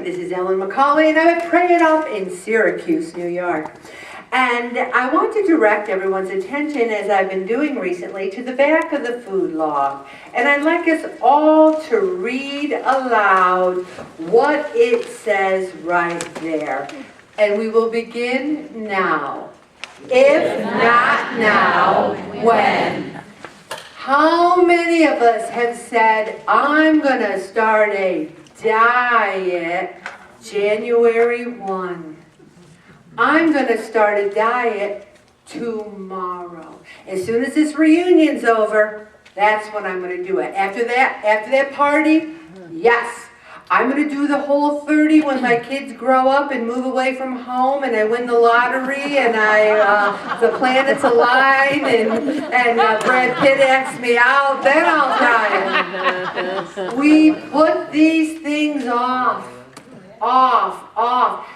This is Ellen McCauley, and I'm at Pray It Up in Syracuse, New York. And I want to direct everyone's attention, as I've been doing recently, to the back of the food log. And I'd like us all to read aloud what it says right there. And we will begin now. If not now, when? How many of us have said, I'm going to start a diet January 1. I'm going to start a diet tomorrow. As soon as this reunion's over, that's when I'm going to do it. After that party, yes. I'm going to do the whole 30 when my kids grow up and move away from home and I win the lottery and the planets align and Brad Pitt asks me out, then I'll try it. We put these things off.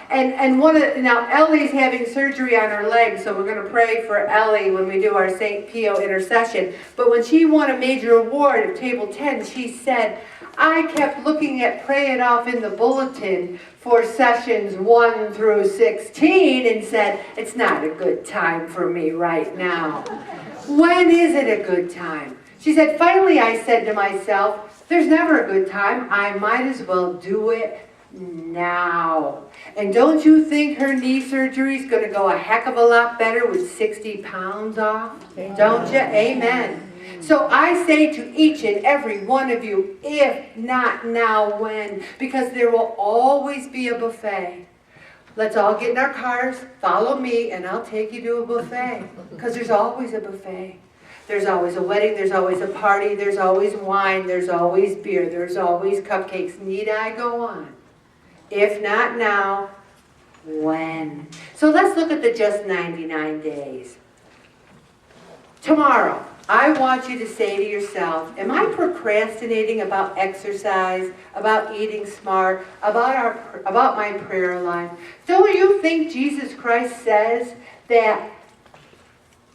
And now Ellie's having surgery on her leg, so we're going to pray for Ellie when we do our St. Pio intercession. But when she won a major award at table 10, she said, I kept looking at Pray It Off in the bulletin for sessions 1 through 16 and said, it's not a good time for me right now. When is it a good time? She said, finally I said to myself, there's never a good time. I might as well do it now. And don't you think her knee surgery is going to go a heck of a lot better with 60 pounds off? Don't you? Amen. So I say to each and every one of you, if not now, when? Because there will always be a buffet. Let's all get in our cars, follow me, and I'll take you to a buffet. Because there's always a buffet. There's always a wedding, there's always a party, there's always wine, there's always beer, there's always cupcakes. Need I go on? If not now, when? So let's look at the just 99 days. Tomorrow, I want you to say to yourself, am I procrastinating about exercise, about eating smart, about my prayer life? Don't you think Jesus Christ says that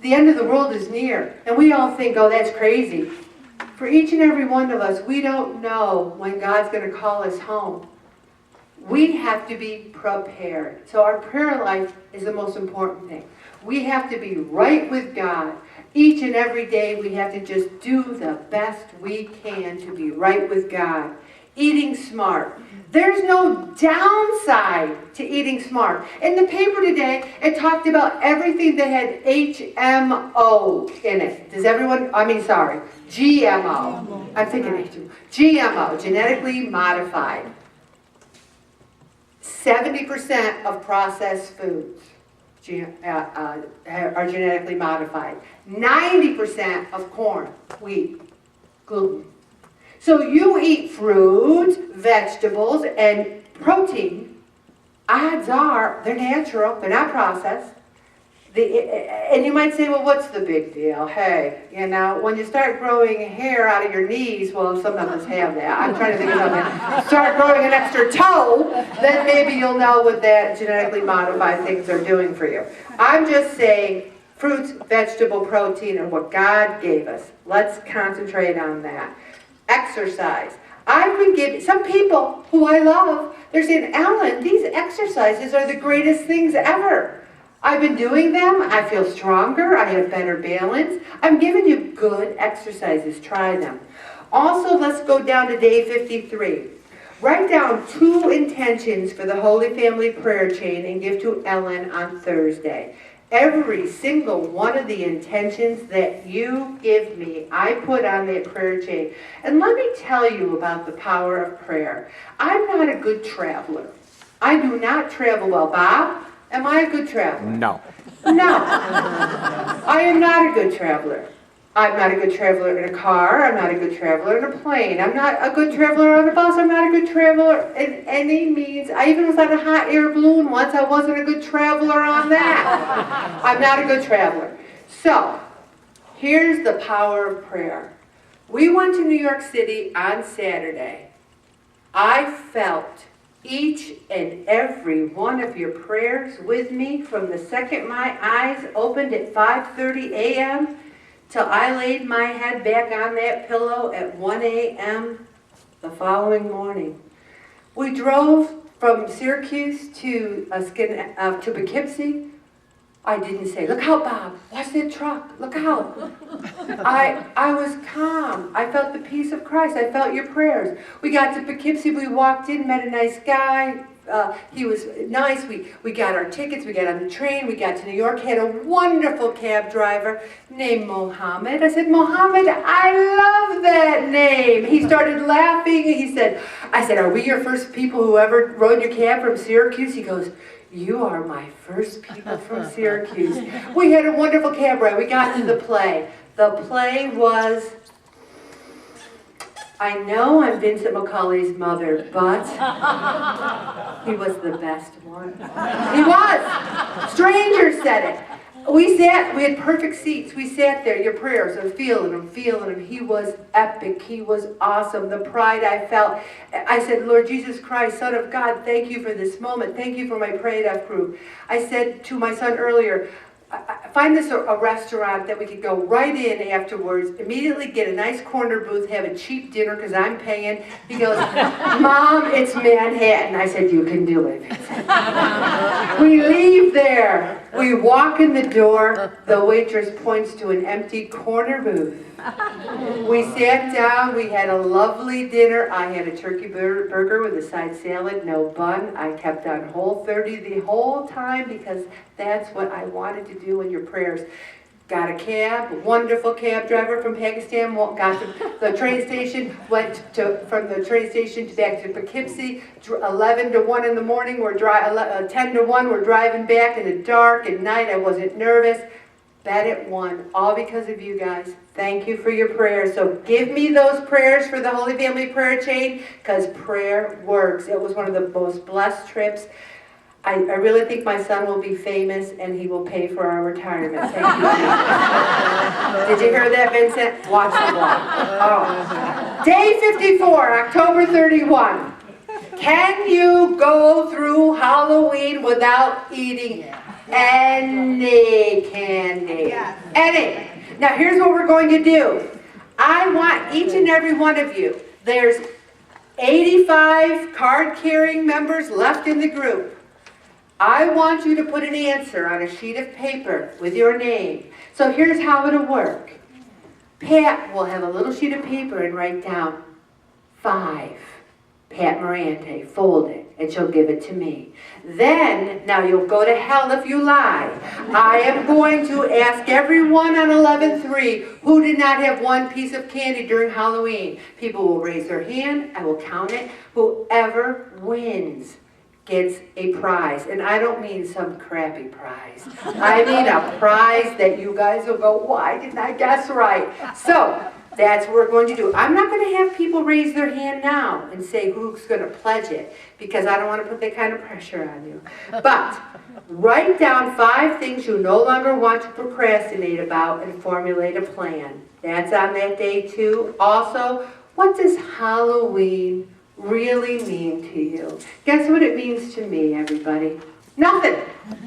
the end of the world is near? And we all think, oh, that's crazy. For each and every one of us, we don't know when God's going to call us home. We have to be prepared. So our prayer life is the most important thing. We have to be right with God. Each and every day we have to just do the best we can to be right with God. Eating smart. There's no downside to eating smart. In the paper today, it talked about everything that had HMO in it. GMO. I'm thinking HMO. GMO, genetically modified. 70% of processed foods are genetically modified. 90% of corn, wheat, gluten. So you eat fruits, vegetables, and protein. Odds are they're natural, they're not processed. And you might say, well, what's the big deal? Hey, when you start growing hair out of your knees, well, some of us have that. I'm trying to think of something. Start growing an extra toe, then maybe you'll know what that genetically modified things are doing for you. I'm just saying fruits, vegetable, protein are what God gave us. Let's concentrate on that. Exercise. I've been giving some people who I love, they're saying, Ellen, these exercises are the greatest things ever. I've been doing them. I feel stronger. I have better balance. I'm giving you good exercises. Try them. Also, let's go down to day 53. Write down 2 intentions for the Holy Family prayer chain and give to Ellen on Thursday. Every single one of the intentions that you give me, I put on that prayer chain. And let me tell you about the power of prayer. I'm not a good traveler. I do not travel well. Bob? Am I a good traveler? No. No. I am not a good traveler. I'm not a good traveler in a car. I'm not a good traveler in a plane. I'm not a good traveler on a bus. I'm not a good traveler in any means. I even was on a hot air balloon once. I wasn't a good traveler on that. I'm not a good traveler. So, here's the power of prayer. We went to New York City on Saturday. I felt each and every one of your prayers with me from the second my eyes opened at 5:30 a.m. till I laid my head back on that pillow at 1 a.m. the following morning. We drove From Syracuse to Poughkeepsie, I didn't say, look out, Bob, watch that truck, look out. I was calm. I felt the peace of Christ. I felt your prayers. We got to Poughkeepsie, we walked in, met a nice guy. He was nice. We got our tickets, we got on the train, we got to New York, had a wonderful cab driver named Mohammed. I said, Mohammed, I love that name. He started laughing. I said, are we your first people who ever rode your cab from Syracuse? He goes, you are my first people from Syracuse. We had a wonderful cab ride. We got to the play. The play was, I know I'm Vincent McCauley's mother, but he was the best one. He was. Strangers said it. We had perfect seats. We sat there, your prayers, and feeling him. He was epic. He was awesome. The pride I felt. I said, Lord Jesus Christ, Son of God, thank you for this moment. Thank you for my Pray It Up group. I said to my son earlier, find us a restaurant that we could go right in afterwards, immediately get a nice corner booth, have a cheap dinner because I'm paying. He goes, Mom, it's Manhattan. I said, you can do it. We leave there. We walk in the door. The waitress points to an empty corner booth. We sat down. We had a lovely dinner. I had a turkey burger with a side salad, no bun. I kept on Whole30 the whole time because that's what I wanted to do in your prayers. Got a cab, wonderful cab driver from Pakistan, got to the train station, from the train station back to Poughkeepsie, 11 to 1 in the morning, 10 to 1, we're driving back in the dark at night. I wasn't nervous. Bed at 1, all because of you guys. Thank you for your prayers. So give me those prayers for the Holy Family Prayer Chain, because prayer works. It was one of the most blessed trips. I really think my son will be famous and he will pay for our retirement. Thank you. Did you hear that, Vincent? Watch the vlog. Oh. Day 54, October 31. Can you go through Halloween without eating any candy? Any. Now here's what we're going to do. I want each and every one of you. There's 85 card-carrying members left in the group. I want you to put an answer on a sheet of paper with your name. So here's how it'll work. Pat will have a little sheet of paper and write down 5. Pat Morante, fold it, and she'll give it to me. Then, now you'll go to hell if you lie. I am going to ask everyone on 11-3 who did not have one piece of candy during Halloween. People will raise their hand, I will count it. Whoever wins gets a prize. And I don't mean some crappy prize. I mean a prize that you guys will go, why didn't I guess right? So, that's what we're going to do. I'm not going to have people raise their hand now and say who's going to pledge it, because I don't want to put that kind of pressure on you. But write down 5 things you no longer want to procrastinate about and formulate a plan. That's on that day too. Also, what does Halloween really mean to you? Guess what it means to me, everybody? Nothing.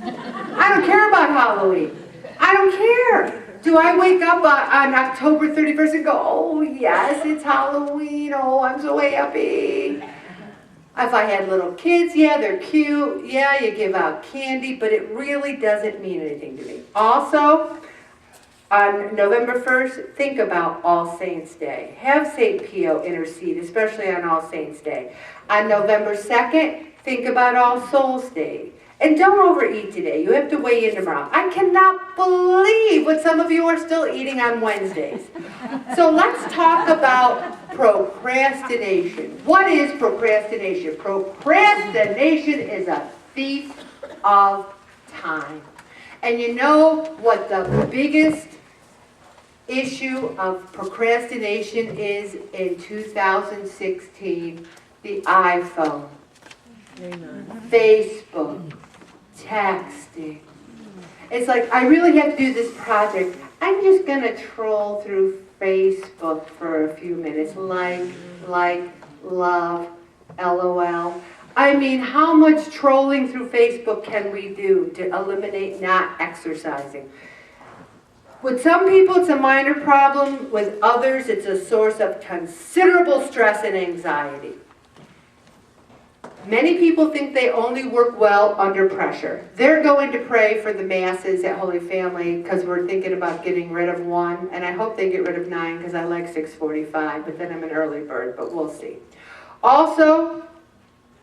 I don't care about Halloween. I don't care. Do I wake up on October 31st and go, oh yes, it's Halloween, oh I'm so happy. If I had little kids, yeah, they're cute, yeah, you give out candy, but it really doesn't mean anything to me. Also, on November 1st, think about All Saints Day. Have St. Pio intercede, especially on All Saints Day. On November 2nd, think about All Souls Day. And don't overeat today. You have to weigh in tomorrow. I cannot believe what some of you are still eating on Wednesdays. So let's talk about procrastination. What is procrastination? Procrastination is a thief of time. And you know what the biggest issue of procrastination is in 2016? The iPhone, Facebook, texting. It's like, I really have to do this project. I'm just going to troll through Facebook for a few minutes. Like, love, LOL. I mean, how much trolling through Facebook can we do to eliminate not exercising? With some people, it's a minor problem. With others, it's a source of considerable stress and anxiety. Many people think they only work well under pressure. They're going to pray for the masses at Holy Family because we're thinking about getting rid of 1, and I hope they get rid of 9 because I like 6:45, but then I'm an early bird, but we'll see. Also,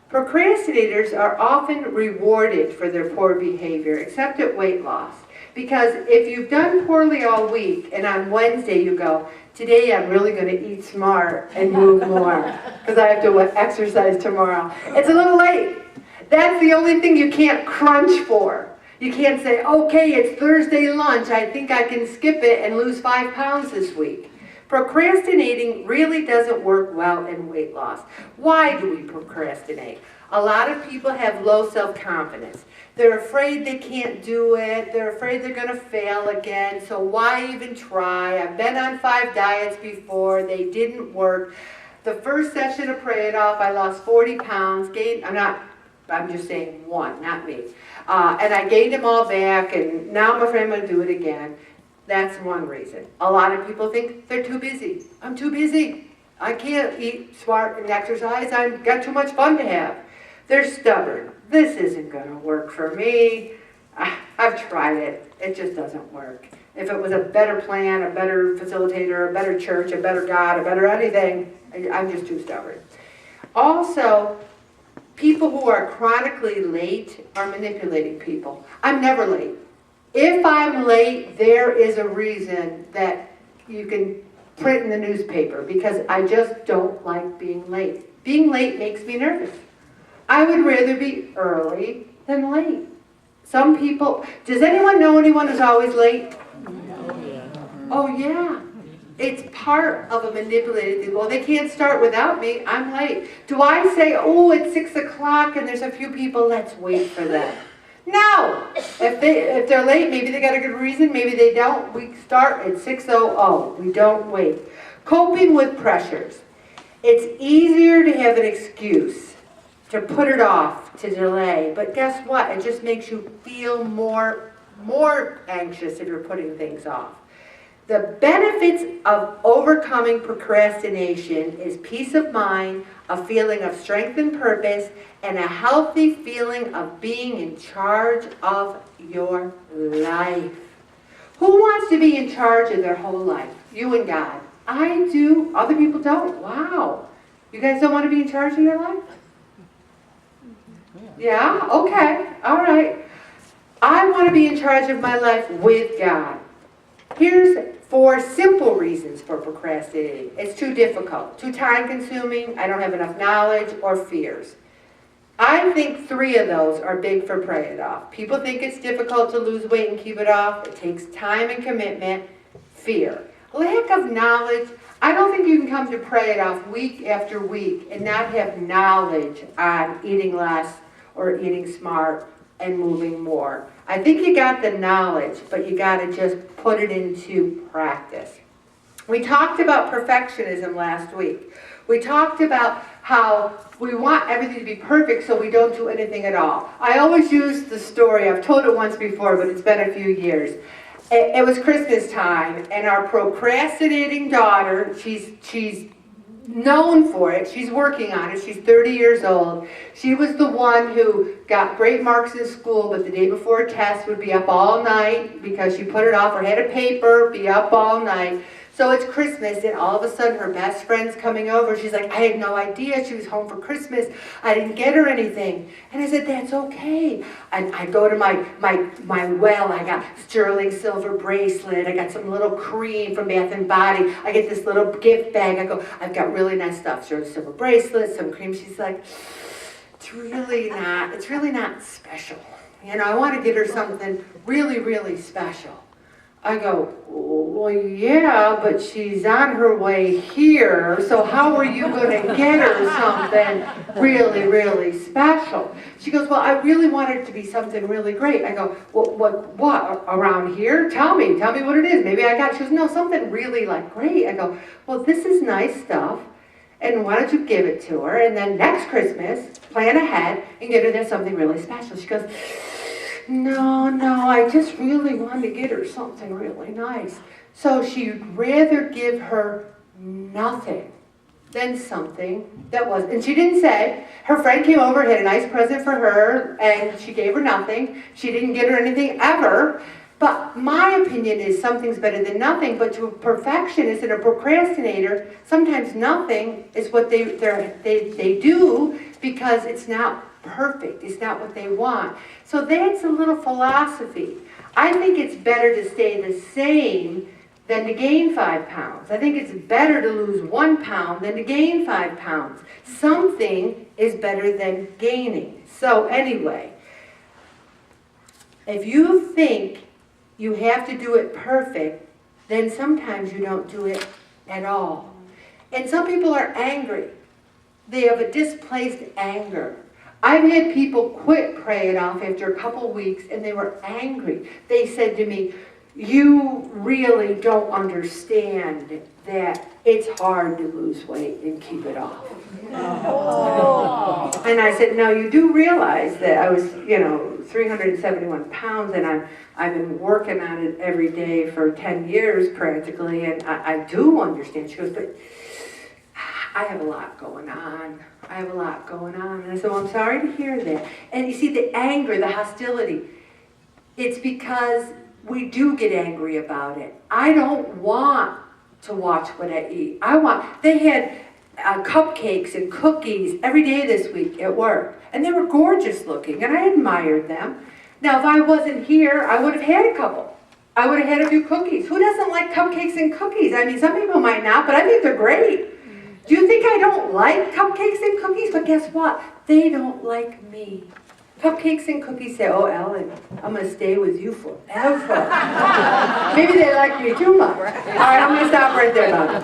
procrastinators are often rewarded for their poor behavior, except at weight loss. Because if you've done poorly all week and on Wednesday you go, today I'm really going to eat smart and move more because I have to exercise tomorrow. It's a little late. That's the only thing you can't crunch for. You can't say, okay, it's Thursday lunch. I think I can skip it and lose 5 pounds this week. Procrastinating really doesn't work well in weight loss. Why do we procrastinate? A lot of people have low self-confidence. They're afraid they can't do it. They're afraid they're going to fail again. So why even try? I've been on 5 diets before. They didn't work. The first session of Pray It Off, I lost 40 pounds. I'm just saying 1, not me. And I gained them all back, and now I'm afraid I'm going to do it again. That's one reason. A lot of people think they're too busy. I'm too busy. I can't eat smart and exercise. I've got too much fun to have. They're stubborn. This isn't going to work for me. I've tried it. It just doesn't work. If it was a better plan, a better facilitator, a better church, a better God, a better anything, I'm just too stubborn. Also, people who are chronically late are manipulating people. I'm never late. If I'm late, there is a reason that you can print in the newspaper because I just don't like being late. Being late makes me nervous. I would rather be early than late. Some people, does anyone know anyone who's always late? Oh yeah. It's part of a manipulated thing. Well, they can't start without me. I'm late. Do I say, oh, it's 6 o'clock and there's a few people, let's wait for them? No! If they're late, maybe they got a good reason, maybe they don't. We start at 6:00. We don't wait. Coping with pressures. It's easier to have an excuse, to put it off, to delay. But guess what? It just makes you feel more anxious if you're putting things off. The benefits of overcoming procrastination is peace of mind, a feeling of strength and purpose, and a healthy feeling of being in charge of your life. Who wants to be in charge of their whole life? You and God. I do. Other people don't. Wow. You guys don't want to be in charge of your life? Yeah? Okay. All right. I want to be in charge of my life with God. Here's 4 simple reasons for procrastinating. It's too difficult, too time-consuming, I don't have enough knowledge, or fears. I think 3 of those are big for Pray It Off. People think it's difficult to lose weight and keep it off. It takes time and commitment. Fear. Lack of knowledge. I don't think you can come to Pray It Off week after week and not have knowledge on eating less or eating smart and moving more. I think you got the knowledge, but you got to just put it into practice. We talked about perfectionism last week. We talked about how we want everything to be perfect so we don't do anything at all. I always use the story, I've told it once before, but it's been a few years. It was Christmas time, and our procrastinating daughter, she's known for it. She's working on it. She's 30 years old. She was the one who got great marks in school, but the day before a test would be up all night because she put it off or had a paper, be up all night. So it's Christmas, and all of a sudden her best friend's coming over. She's like, I had no idea she was home for Christmas. I didn't get her anything. And I said, that's okay. And I go to my well. I got sterling silver bracelet. I got some little cream from Bath & Body. I get this little gift bag. I go, I've got really nice stuff. Sterling silver bracelet, some cream. She's like, it's really not special. You know, I want to get her something really, really special. I go, well, yeah, but she's on her way here, so how are you going to get her something really, really special? She goes, well, I really want it to be something really great. I go, well, what, around here? Tell me what it is. Maybe I got, she goes, no, something really like great. I go, well, this is nice stuff, and why don't you give it to her, and then next Christmas, plan ahead, and get her something really special. She goes, no, I just really wanted to get her something really nice. So she'd rather give her nothing than something that was, and she didn't say, her friend came over, had a nice present for her, and she gave her nothing. She didn't get her anything ever. But my opinion is something's better than nothing, but to a perfectionist and a procrastinator, sometimes nothing is what they do because it's not perfect. It's not what they want. So that's a little philosophy. I think it's better to stay the same than to gain 5 pounds. I think it's better to lose 1 pound than to gain 5 pounds. Something is better than gaining. So anyway, if you think you have to do it perfect, then sometimes you don't do it at all. And some people are angry. They have a displaced anger. I've had people quit praying off after a couple weeks and they were angry. They said to me, you really don't understand that it's hard to lose weight and keep it off. Oh. And I said, no, you do realize that I was, 371 pounds and I've been working on it every day for 10 years practically, and I do understand. She goes, but I have a lot going on. I have a lot going on. And I said, well, I'm sorry to hear that. And you see the anger, the hostility, it's because we do get angry about it. I don't want to watch what I eat. They had cupcakes and cookies every day this week at work. And they were gorgeous looking, and I admired them. Now, if I wasn't here, I would have had a couple. I would have had a few cookies. Who doesn't like cupcakes and cookies? I mean, some people might not, but I think they're great. Do you think I don't like cupcakes and cookies? But guess what? They don't like me. Cupcakes and cookies say, oh, Ellen, I'm going to stay with you forever. Maybe they like me too much. All right, I'm going to stop right there, Bob.